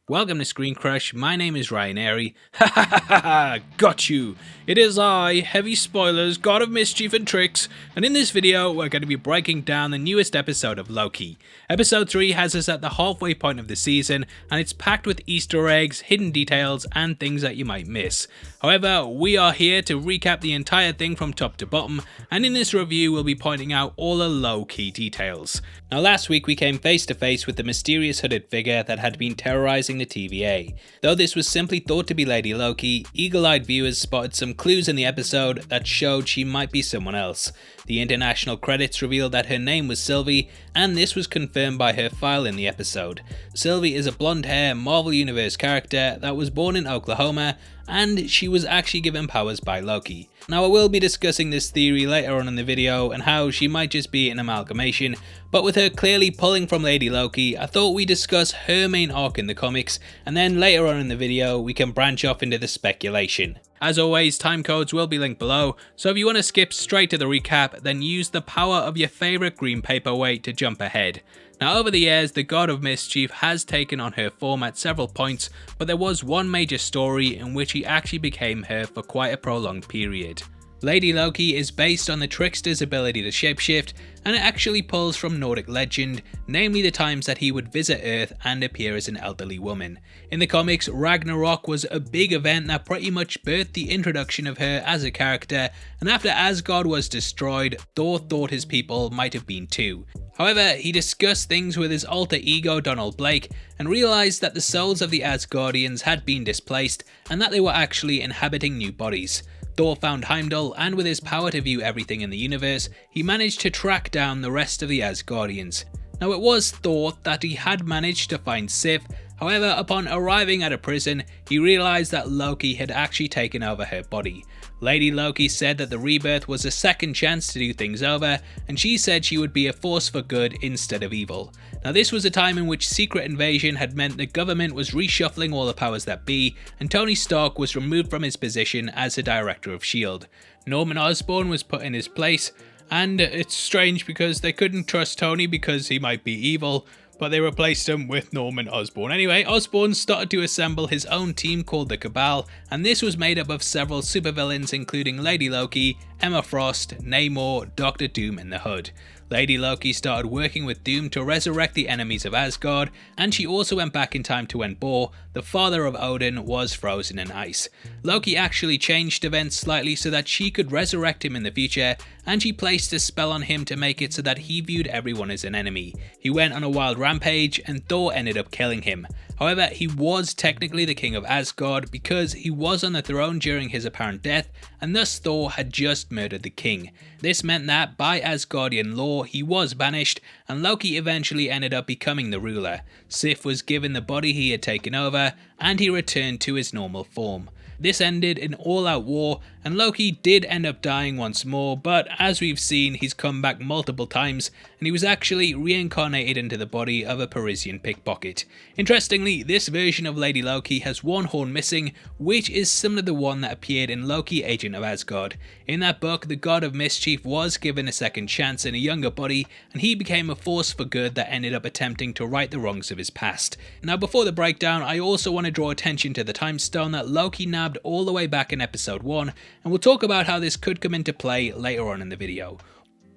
Welcome to Screen Crush, my name is Ryan Airy. Ha ha ha ha ha, got you! It is I, Heavy Spoilers, God of Mischief and Tricks, and in this video we're going to be breaking down the newest episode of Loki. Episode 3 has us at the halfway point of the season, and it's packed with Easter eggs, hidden details, and things that you might miss. However, we are here to recap the entire thing from top to bottom, and in this review we'll be pointing out all the low-key details. Now last week we came face to face with the mysterious hooded figure that had been terrorizing the TVA. Though this was simply thought to be Lady Loki, eagle-eyed viewers spotted some clues in the episode that showed she might be someone else. The international credits revealed that her name was Sylvie, and this was confirmed by her file in the episode. Sylvie is a blonde-hair Marvel Universe character that was born in Oklahoma, and she was actually given powers by Loki. Now I will be discussing this theory later on in the video and how she might just be an amalgamation, but with her clearly pulling from Lady Loki, I thought we'd discuss her main arc in the comics, and then later on in the video we can branch off into the speculation. As always, time codes will be linked below, so if you want to skip straight to the recap, then use the power of your favourite green paperweight to jump ahead. Now over the years, the God of Mischief has taken on her form at several points, but there was one major story in which he actually became her for quite a prolonged period. Lady Loki is based on the trickster's ability to shapeshift, and it actually pulls from Nordic legend, namely the times that he would visit Earth and appear as an elderly woman. In the comics, Ragnarok was a big event that pretty much birthed the introduction of her as a character, and after Asgard was destroyed, Thor thought his people might have been too. However, he discussed things with his alter ego Donald Blake and realised that the souls of the Asgardians had been displaced and that they were actually inhabiting new bodies. Thor found Heimdall, and with his power to view everything in the universe, he managed to track down the rest of the Asgardians. Now it was thought that he had managed to find Sif, however upon arriving at a prison, he realised that Loki had actually taken over her body. Lady Loki said that the rebirth was a second chance to do things over, and she said she would be a force for good instead of evil. Now this was a time in which Secret Invasion had meant the government was reshuffling all the powers that be, and Tony Stark was removed from his position as the director of S.H.I.E.L.D. Norman Osborn was put in his place, and it's strange because they couldn't trust Tony because he might be evil, but they replaced him with Norman Osborn. Anyway, Osborn started to assemble his own team called the Cabal, and this was made up of several supervillains including Lady Loki, Emma Frost, Namor, Doctor Doom and the Hood. Lady Loki started working with Doom to resurrect the enemies of Asgard, and she also went back in time to when Bor, the father of Odin, was frozen in ice. Loki actually changed events slightly so that she could resurrect him in the future, and she placed a spell on him to make it so that he viewed everyone as an enemy. He went on a wild rampage, and Thor ended up killing him. However, he was technically the king of Asgard because he was on the throne during his apparent death, and thus Thor had just murdered the king. This meant that, by Asgardian law, he was banished, and Loki eventually ended up becoming the ruler. Sif was given the body he had taken over, and he returned to his normal form. This ended in all-out war, and Loki did end up dying once more, but as we've seen, he's come back multiple times, and he was actually reincarnated into the body of a Parisian pickpocket. Interestingly, this version of Lady Loki has one horn missing, which is similar to the one that appeared in Loki, Agent of Asgard. In that book, the God of Mischief was given a second chance in a younger body, and he became a force for good that ended up attempting to right the wrongs of his past. Now before the breakdown, I also want to draw attention to the Timestone that Loki nabbed all the way back in episode 1, and we'll talk about how this could come into play later on in the video.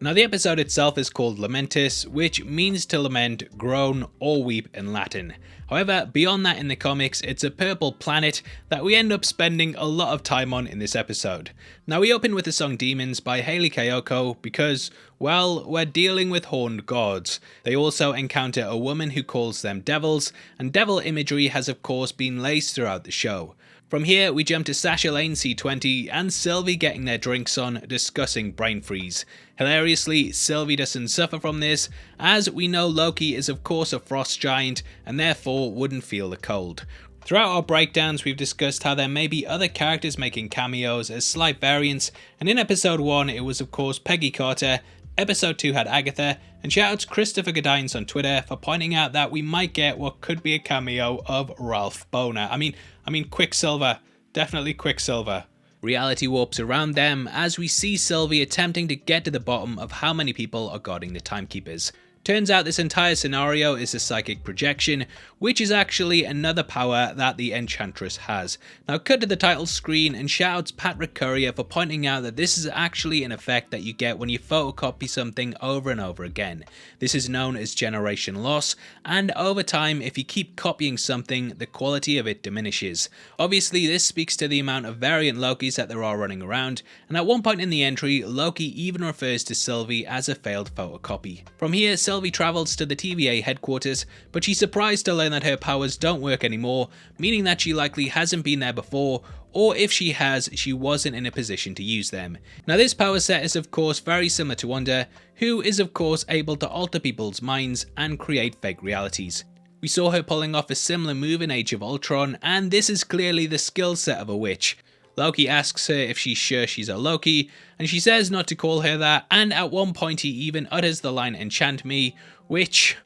Now the episode itself is called Lamentis, which means to lament, groan or weep in Latin. However, beyond that in the comics, it's a purple planet that we end up spending a lot of time on in this episode. Now we open with the song Demons by Hayley Kiyoko because, well, we're dealing with horned gods. They also encounter a woman who calls them devils, and devil imagery has of course been laced throughout the show. From here, we jump to Sasha Lane C20 and Sylvie getting their drinks on, discussing brain freeze. Hilariously, Sylvie doesn't suffer from this, as we know Loki is of course a frost giant and therefore wouldn't feel the cold. Throughout our breakdowns, we've discussed how there may be other characters making cameos as slight variants, and in episode 1 it was of course Peggy Carter, episode 2 had Agatha, and shoutouts Christopher Godines on Twitter for pointing out that we might get what could be a cameo of Ralph Boner. I mean Quicksilver, definitely Quicksilver. Reality warps around them as we see Sylvie attempting to get to the bottom of how many people are guarding the Timekeepers. Turns out this entire scenario is a psychic projection, which is actually another power that the Enchantress has. Now cut to the title screen and shoutouts Patrick Courier for pointing out that this is actually an effect that you get when you photocopy something over and over again. This is known as generation loss, and over time if you keep copying something, the quality of it diminishes. Obviously this speaks to the amount of variant Lokis that there are running around, and at one point in the entry, Loki even refers to Sylvie as a failed photocopy. From here, Sylvie travels to the TVA headquarters, but she's surprised to learn that her powers don't work anymore, meaning that she likely hasn't been there before, or if she has, she wasn't in a position to use them. Now this power set is of course very similar to Wanda, who is of course able to alter people's minds and create fake realities. We saw her pulling off a similar move in Age of Ultron, and this is clearly the skill set of a witch. Loki asks her if she's sure she's a Loki, and she says not to call her that, and at one point he even utters the line "enchant me," which...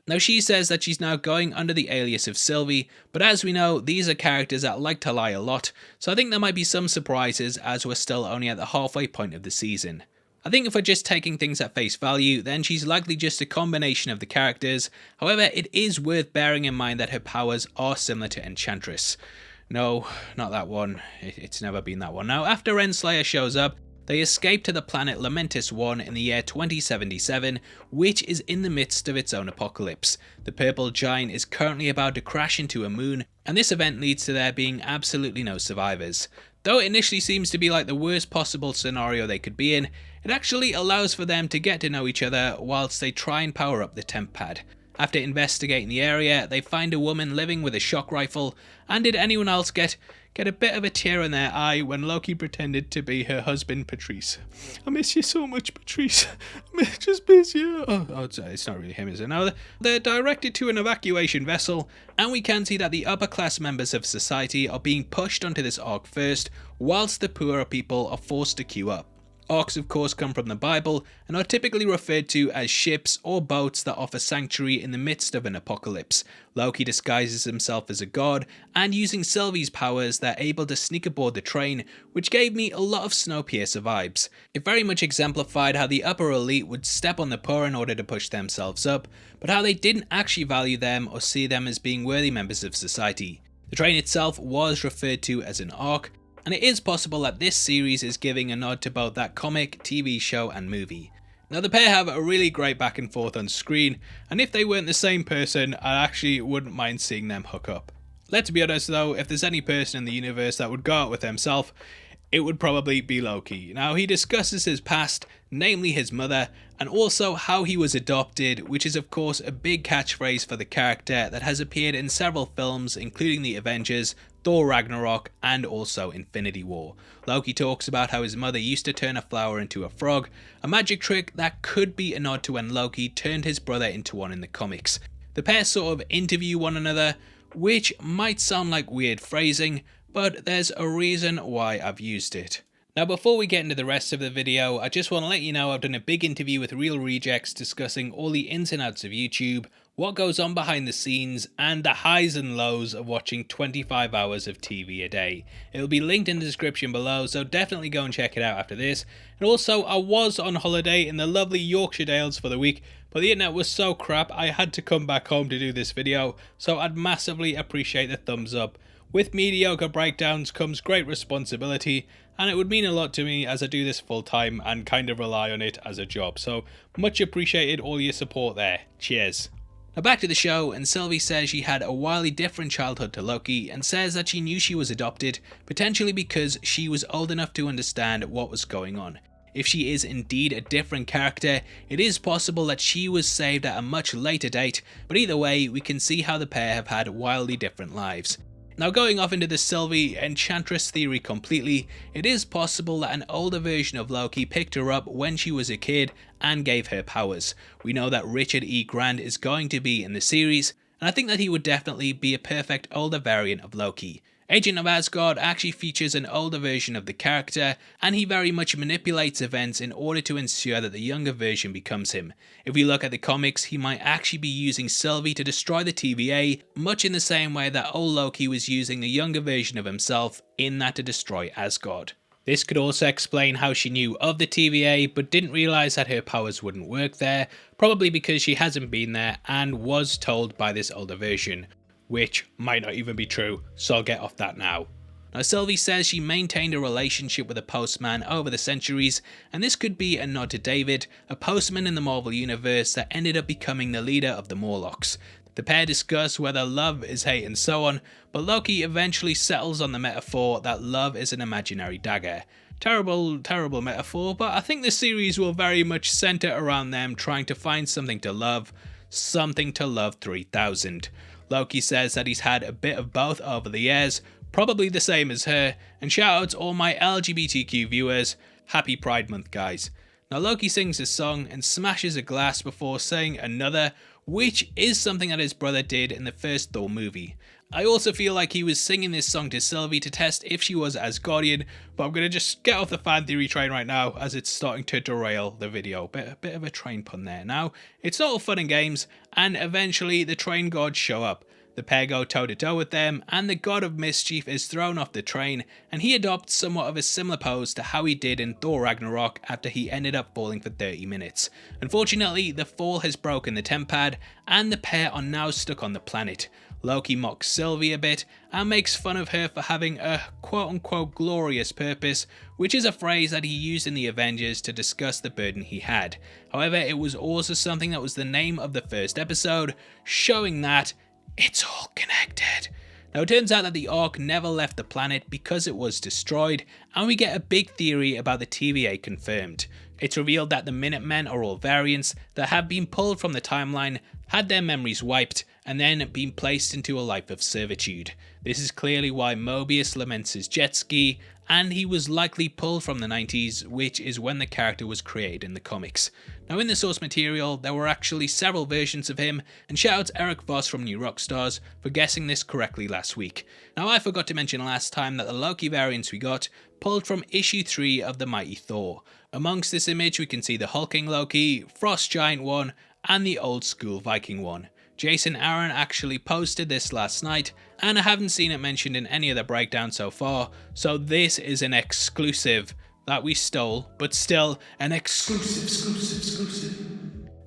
Now she says that she's now going under the alias of Sylvie, but as we know, these are characters that like to lie a lot, so I think there might be some surprises as we're still only at the halfway point of the season. I think if we're just taking things at face value, then she's likely just a combination of the characters. However, it is worth bearing in mind that her powers are similar to Enchantress. No, not that one. It's never been that one. Now, after Renslayer shows up, they escape to the planet Lamentis 1 in the year 2077, which is in the midst of its own apocalypse. The purple giant is currently about to crash into a moon, and this event leads to there being absolutely no survivors. Though it initially seems to be like the worst possible scenario they could be in, it actually allows for them to get to know each other whilst they try and power up the temp pad. After investigating the area, they find a woman living with a shock rifle, and did anyone else get a bit of a tear in their eye when Loki pretended to be her husband, Patrice? I miss you so much, Patrice. I just miss you. It's not really him, is it? Now, they're directed to an evacuation vessel, and we can see that the upper class members of society are being pushed onto this ark first, whilst the poorer people are forced to queue up. Arks of course come from the Bible and are typically referred to as ships or boats that offer sanctuary in the midst of an apocalypse. Loki disguises himself as a god, and using Sylvie's powers they're able to sneak aboard the train, which gave me a lot of Snowpiercer vibes. It very much exemplified how the upper elite would step on the poor in order to push themselves up, but how they didn't actually value them or see them as being worthy members of society. The train itself was referred to as an ark, and it is possible that this series is giving a nod to both that comic, TV show and movie. Now the pair have a really great back and forth on screen, and if they weren't the same person, I actually wouldn't mind seeing them hook up. Let's be honest though, if there's any person in the universe that would go out with himself, it would probably be Loki. Now he discusses his past, namely his mother, and also how he was adopted, which is of course a big catchphrase for the character that has appeared in several films including The Avengers, Thor Ragnarok, and also Infinity War. Loki talks about how his mother used to turn a flower into a frog, a magic trick that could be a nod to when Loki turned his brother into one in the comics. The pair sort of interview one another, which might sound like weird phrasing, but there's a reason why I've used it. Now before we get into the rest of the video, I just want to let you know I've done a big interview with Real Rejects discussing all the ins and outs of YouTube, what goes on behind the scenes, and the highs and lows of watching 25 hours of TV a day. It'll be linked in the description below, so definitely go and check it out after this. And also, I was on holiday in the lovely Yorkshire Dales for the week, but the internet was so crap I had to come back home to do this video, so I'd massively appreciate the thumbs up. With mediocre breakdowns comes great responsibility, and it would mean a lot to me as I do this full time and kind of rely on it as a job, so much appreciated all your support there. Cheers. Now back to the show, and Sylvie says she had a wildly different childhood to Loki, and says that she knew she was adopted, potentially because she was old enough to understand what was going on. If she is indeed a different character, it is possible that she was saved at a much later date, but either way, we can see how the pair have had wildly different lives. Now going off into the Sylvie Enchantress theory completely, it is possible that an older version of Loki picked her up when she was a kid and gave her powers. We know that Richard E. Grant is going to be in the series, and I think that he would definitely be a perfect older variant of Loki. Agent of Asgard actually features an older version of the character, and he very much manipulates events in order to ensure that the younger version becomes him. If we look at the comics, he might actually be using Sylvie to destroy the TVA, much in the same way that old Loki was using the younger version of himself in that to destroy Asgard. This could also explain how she knew of the TVA but didn't realise that her powers wouldn't work there, probably because she hasn't been there and was told by this older version, which might not even be true, so I'll get off that now. Now Sylvie says she maintained a relationship with a postman over the centuries, and this could be a nod to David, a postman in the Marvel universe that ended up becoming the leader of the Morlocks. The pair discuss whether love is hate and so on, but Loki eventually settles on the metaphor that love is an imaginary dagger. Terrible metaphor, but I think the series will very much centre around them trying to find something to love 3000. Loki says that he's had a bit of both over the years, probably the same as her, and shout out to all my LGBTQ viewers, happy Pride Month guys. Now Loki sings his song and smashes a glass before saying another, which is something that his brother did in the first Thor movie. I also feel like he was singing this song to Sylvie to test if she was Asgardian, but I'm going to just get off the fan theory train right now as it's starting to derail the video. Bit of a train pun there. Now, it's not all fun and games, and eventually the train gods show up. The pair go toe to toe with them, and the god of mischief is thrown off the train, and he adopts somewhat of a similar pose to how he did in Thor Ragnarok after he ended up falling for 30 minutes. Unfortunately, the fall has broken the temp pad, and the pair are now stuck on the planet. Loki mocks Sylvie a bit, and makes fun of her for having a quote-unquote glorious purpose, which is a phrase that he used in the Avengers to discuss the burden he had. However, it was also something that was the name of the first episode, showing that it's all connected. Now it turns out that the Ark never left the planet because it was destroyed, and we get a big theory about the TVA confirmed. It's revealed that the Minutemen are all variants that have been pulled from the timeline, had their memories wiped, and then been placed into a life of servitude. This is clearly why Mobius laments his jet ski, and he was likely pulled from the 90s, which is when the character was created in the comics. Now in the source material, there were actually several versions of him, and shout out to Eric Voss from New Rockstars for guessing this correctly last week. Now I forgot to mention last time that the Loki variants we got pulled from issue 3 of the Mighty Thor. Amongst this image we can see the hulking Loki, Frost Giant one, and the old school Viking one. Jason Aaron actually posted this last night, and I haven't seen it mentioned in any of the breakdowns so far, so this is an exclusive that we stole, but still an exclusive.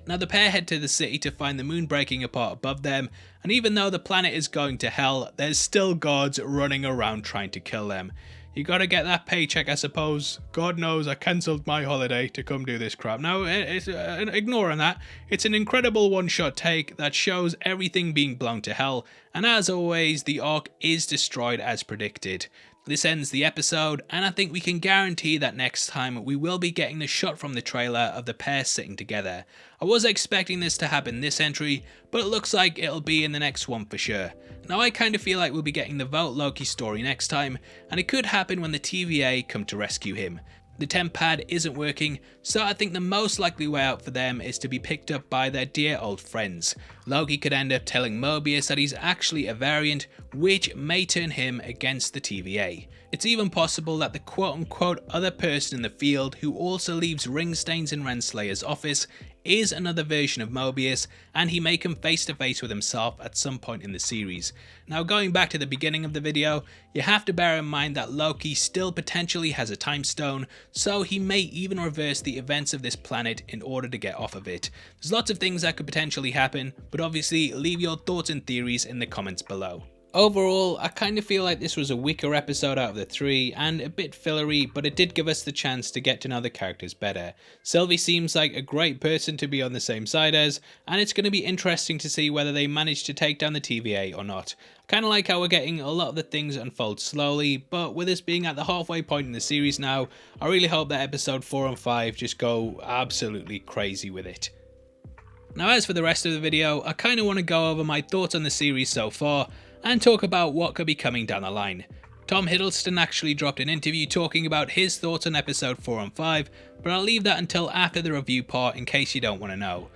Now the pair head to the city to find the moon breaking apart above them, and even though the planet is going to hell, there's still guards running around trying to kill them. You gotta get that paycheck, I suppose. God knows I cancelled my holiday to come do this crap. Now, ignoring that, it's an incredible one-shot take that shows everything being blown to hell, and as always, the Ark is destroyed as predicted. This ends the episode, and I think we can guarantee that next time we will be getting the shot from the trailer of the pair sitting together. I was expecting this to happen this entry, but it looks like it'll be in the next one for sure. Now I kind of feel like we'll be getting the Vote Loki story next time, and it could happen when the TVA come to rescue him. The temp pad isn't working, so I think the most likely way out for them is to be picked up by their dear old friends. Loki could end up telling Mobius that he's actually a variant, which may turn him against the TVA. It's even possible that the quote-unquote other person in the field who also leaves ring stains in Renslayer's office is another version of Mobius, and he may come face to face with himself at some point in the series. Now going back to the beginning of the video, you have to bear in mind that Loki still potentially has a Timestone, so he may even reverse the events of this planet in order to get off of it. There's lots of things that could potentially happen, but obviously leave your thoughts and theories in the comments below. Overall, I kind of feel like this was a weaker episode out of the 3 and a bit fillery, but it did give us the chance to get to know the characters better. Sylvie seems like a great person to be on the same side as, and it's going to be interesting to see whether they manage to take down the TVA or not. I kind of like how we're getting a lot of the things unfold slowly, but with us being at the halfway point in the series now, I really hope that episode 4 and 5 just go absolutely crazy with it. Now as for the rest of the video, I kind of want to go over my thoughts on the series so far, and talk about what could be coming down the line. Tom Hiddleston actually dropped an interview talking about his thoughts on episode 4 and 5, but I'll leave that until after the review part in case you don't want to know.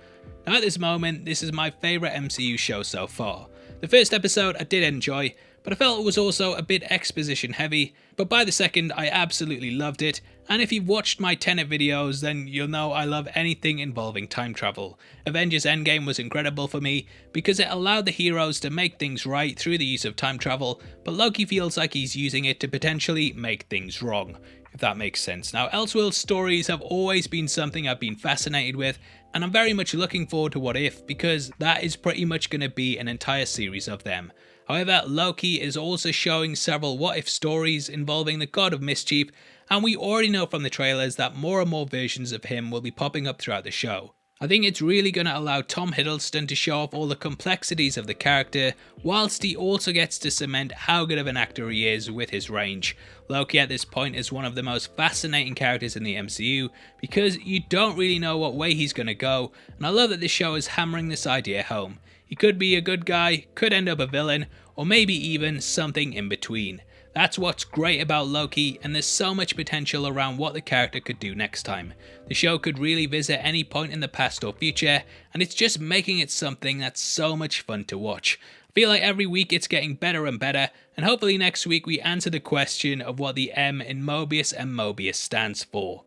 Now at this moment, this is my favourite MCU show so far. The first episode I did enjoy, but I felt it was also a bit exposition heavy, but by the second I absolutely loved it, And if you've watched my Tenet videos, then you'll know I love anything involving time travel. Avengers Endgame was incredible for me because it allowed the heroes to make things right through the use of time travel, but Loki feels like he's using it to potentially make things wrong, if that makes sense. Now, Elseworld stories have always been something I've been fascinated with, and I'm very much looking forward to What If, because that is pretty much going to be an entire series of them. However, Loki is also showing several What If stories involving the God of Mischief, and we already know from the trailers that more and more versions of him will be popping up throughout the show. I think it's really going to allow Tom Hiddleston to show off all the complexities of the character, whilst he also gets to cement how good of an actor he is with his range. Loki at this point is one of the most fascinating characters in the MCU, because you don't really know what way he's going to go, and I love that this show is hammering this idea home. He could be a good guy, could end up a villain, or maybe even something in between. That's what's great about Loki, and there's so much potential around what the character could do next time. The show could really visit any point in the past or future, and it's just making it something that's so much fun to watch. I feel like every week it's getting better and better, and hopefully next week we answer the question of what the M in Mobius M stands for.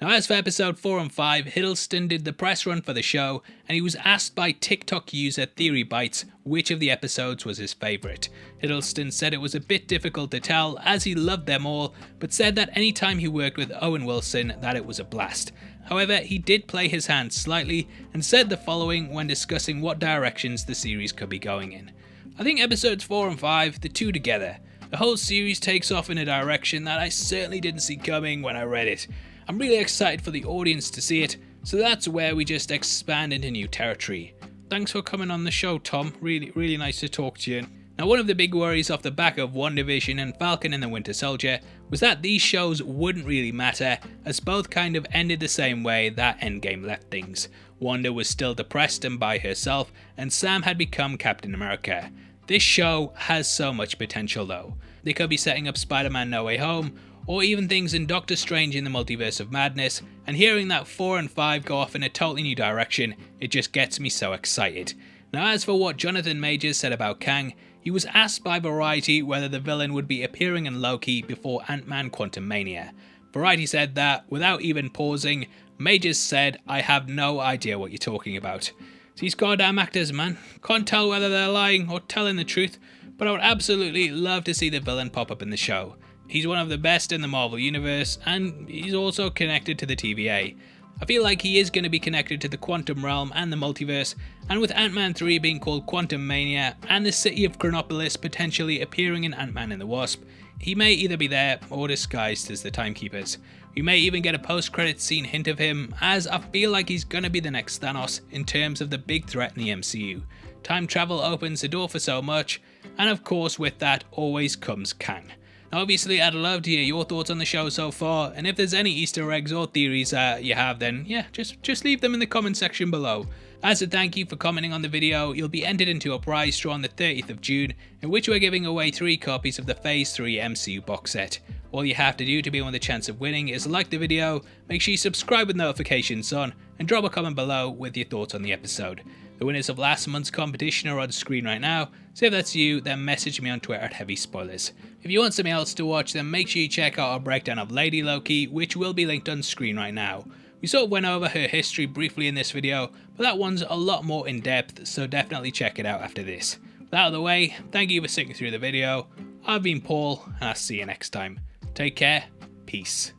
Now, as for episode 4 and 5, Hiddleston did the press run for the show, and he was asked by TikTok user TheoryBytes which of the episodes was his favourite. Hiddleston said it was a bit difficult to tell, as he loved them all, but said that any time he worked with Owen Wilson that it was a blast. However, he did play his hand slightly, and said the following when discussing what directions the series could be going in. I think episodes 4 and 5, the two together. The whole series takes off in a direction that I certainly didn't see coming when I read it. I'm really excited for the audience to see it, so that's where we just expand into new territory. Thanks for coming on the show, Tom. Really nice to talk to you. Now, one of the big worries off the back of WandaVision and Falcon and the Winter Soldier was that these shows wouldn't really matter, as both kind of ended the same way that Endgame left things. Wanda was still depressed and by herself, and Sam had become Captain America. This show has so much potential though. They could be setting up Spider-Man No Way Home, or even things in Doctor Strange in the Multiverse of Madness, and hearing that 4 and 5 go off in a totally new direction, it just gets me so excited. Now, as for what Jonathan Majors said about Kang, he was asked by Variety whether the villain would be appearing in Loki before Ant-Man Quantumania. Variety said that, without even pausing, Majors said, "I have no idea what you're talking about." These goddamn actors, man. Can't tell whether they're lying or telling the truth, but I would absolutely love to see the villain pop up in the show. He's one of the best in the Marvel Universe, and he's also connected to the TVA. I feel like he is going to be connected to the Quantum Realm and the Multiverse, and with Ant-Man 3 being called Quantum Mania, and the city of Chronopolis potentially appearing in Ant-Man and the Wasp, he may either be there or disguised as the Timekeepers. We may even get a post-credits scene hint of him, as I feel like he's going to be the next Thanos in terms of the big threat in the MCU. Time travel opens the door for so much, and of course with that always comes Kang. Now, obviously, I'd love to hear your thoughts on the show so far, and if there's any Easter eggs or theories you have, then yeah, just leave them in the comment section below. As a thank you for commenting on the video, you'll be entered into a prize draw on the 30th of June, in which we're giving away 3 copies of the Phase 3 MCU box set. All you have to do to be on the chance of winning is like the video, make sure you subscribe with notifications on, and drop a comment below with your thoughts on the episode. The winners of last month's competition are on screen right now, so if that's you, then message me on Twitter at HeavySpoilers. If you want something else to watch, then make sure you check out our breakdown of Lady Loki, which will be linked on screen right now. We sort of went over her history briefly in this video, but that one's a lot more in depth, so definitely check it out after this. With that out of the way, thank you for sticking through the video. I've been Paul, and I'll see you next time. Take care, peace.